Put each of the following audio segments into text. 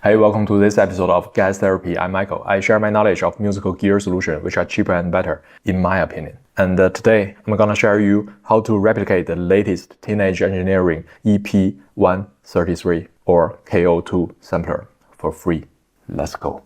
Hey, welcome to this episode of Gas Therapy. I'm Michael. I share my knowledge of musical gear solutions which are cheaper and better, in my opinion. And today, I'm gonna share you how to replicate the latest Teenage Engineering EP-133 or KO2 sampler for free. Let's go.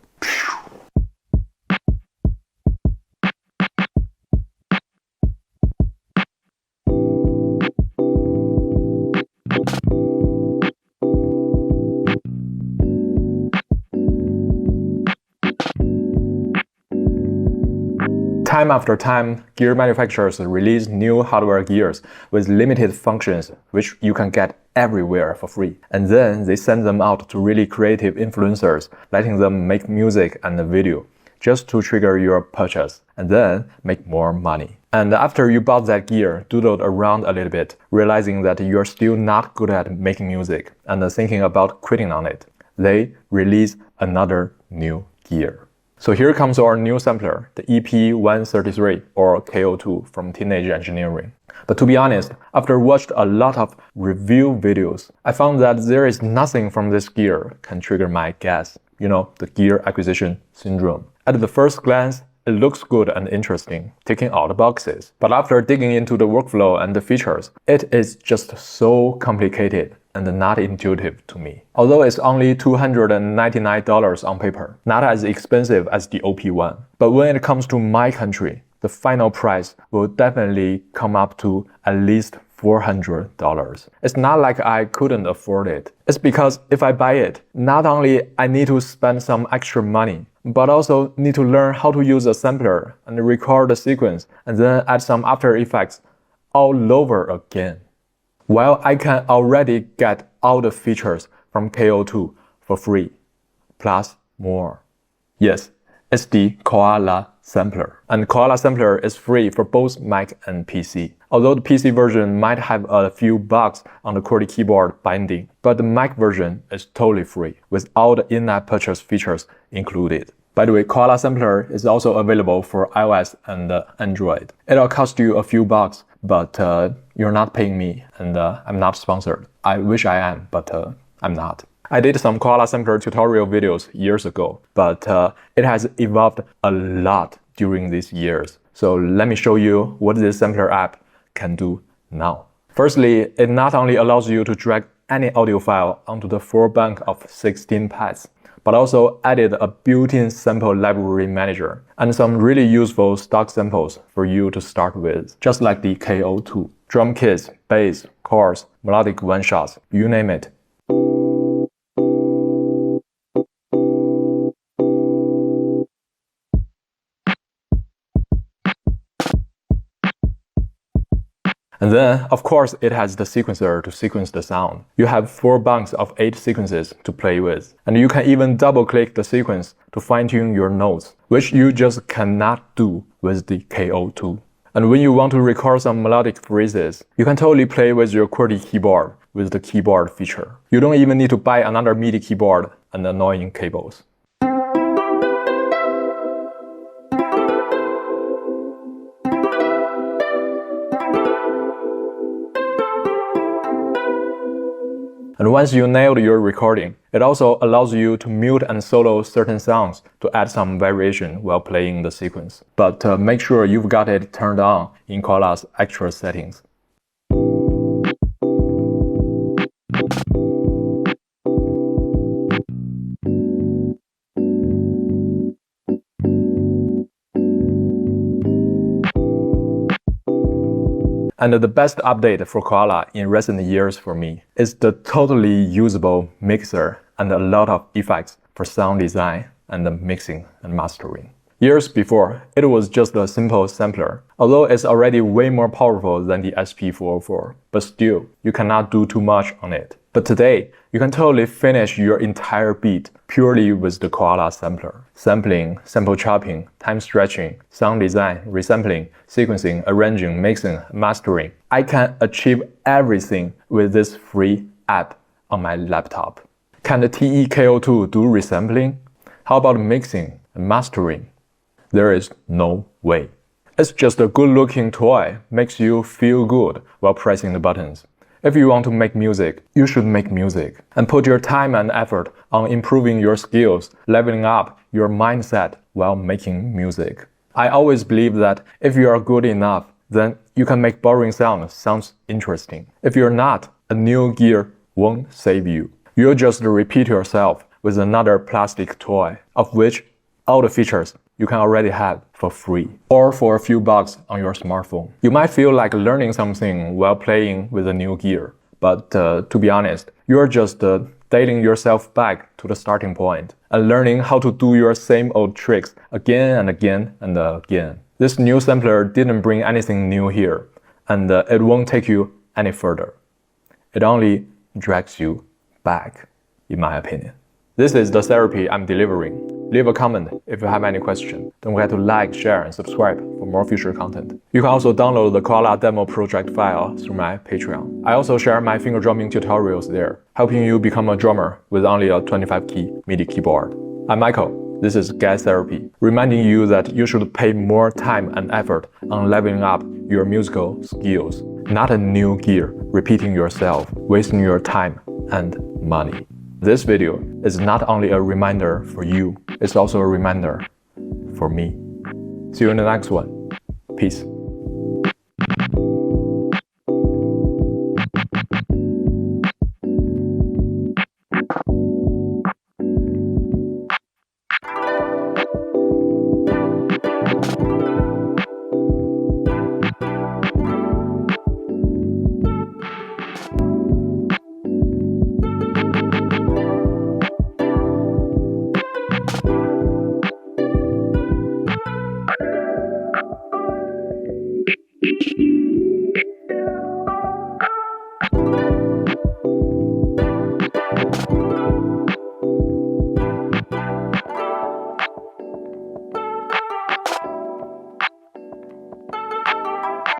Time after time, gear manufacturers release new hardware gears with limited functions which you can get everywhere for free. And then they send them out to really creative influencers, letting them make music and video just to trigger your purchase and then make more money. And after you bought that gear, doodled around a little bit, realizing that you're still not good at making music and thinking about quitting on it, they release another new gear. So here comes our new sampler, the EP-133 or KO2 from Teenage Engineering. But to be honest, after watched a lot of review videos, I found that there is nothing from this gear can trigger my gas, the gear acquisition syndrome. At the first glance, it looks good and interesting, ticking all the boxes. But after digging into the workflow and the features, it is just so complicated and not intuitive to me. Although it's only $299 on paper, not as expensive as the OP1. But when it comes to my country, the final price will definitely come up to at least $400. It's not like I couldn't afford it. It's because if I buy it, not only I need to spend some extra money, but also need to learn how to use a sampler and record the sequence and then add some After Effects all over again. While I can already get all the features from KO2 for free, plus more. Yes, it's the Koala sampler. And Koala sampler is free for both Mac and PC. Although the PC version might have a few bugs on the QWERTY keyboard binding, but the Mac version is totally free with all the in-app purchase features included. By the way, Koala sampler is also available for iOS and Android. It'll cost you a few bucks, but you're not paying me, and I'm not sponsored. I wish I am, but I'm not. I did some Koala sampler tutorial videos years ago, but it has evolved a lot during these years. So let me show you what this sampler app can do now. Firstly, it not only allows you to drag any audio file onto the full bank of 16 paths, but also added a built-in sample library manager and some really useful stock samples for you to start with, just like the KO2. Drum kits, bass, chords, melodic one-shots, you name it. And then, of course, it has the sequencer to sequence the sound. You have 4 banks of 8 sequences to play with. And you can even double-click the sequence to fine-tune your notes, which you just cannot do with the KO2. And when you want to record some melodic phrases, you can totally play with your QWERTY keyboard with the keyboard feature. You don't even need to buy another MIDI keyboard and annoying cables. And once you nailed your recording, it also allows you to mute and solo certain sounds to add some variation while playing the sequence. But make sure you've got it turned on in Koala's actual settings. And the best update for Koala in recent years for me is the totally usable mixer and a lot of effects for sound design and the mixing and mastering. Years before, it was just a simple sampler, although it's already way more powerful than the SP404, but still, you cannot do too much on it. But today, you can totally finish your entire beat purely with the Koala sampler. Sampling, sample chopping, time stretching, sound design, resampling, sequencing, arranging, mixing, mastering. I can achieve everything with this free app on my laptop. Can the TE-KO2 do resampling? How about mixing and mastering? There is no way. It's just a good-looking toy, makes you feel good while pressing the buttons. If you want to make music, you should make music and put your time and effort on improving your skills, leveling up your mindset while making music. I always believe that if you are good enough, then you can make boring sounds interesting. If you're not, a new gear won't save you. You'll just repeat yourself with another plastic toy, of which all the features you can already have for free or for a few bucks on your smartphone. You might feel like learning something while playing with a new gear, but to be honest, you're just dating yourself back to the starting point and learning how to do your same old tricks again and again and again. This new sampler didn't bring anything new here, and it won't take you any further. It only drags you back, in my opinion. This is the therapy I'm delivering. Leave a comment if you have any question. Don't forget to like, share, and subscribe for more future content. You can also download the Koala demo project file through my Patreon. I also share my finger drumming tutorials there, helping you become a drummer with only a 25-key MIDI keyboard. I'm Michael. This is Gas Therapy, reminding you that you should pay more time and effort on leveling up your musical skills, not a new gear, repeating yourself, wasting your time and money. This video is not only a reminder for you, it's also a reminder for me. See you in the next one. Peace.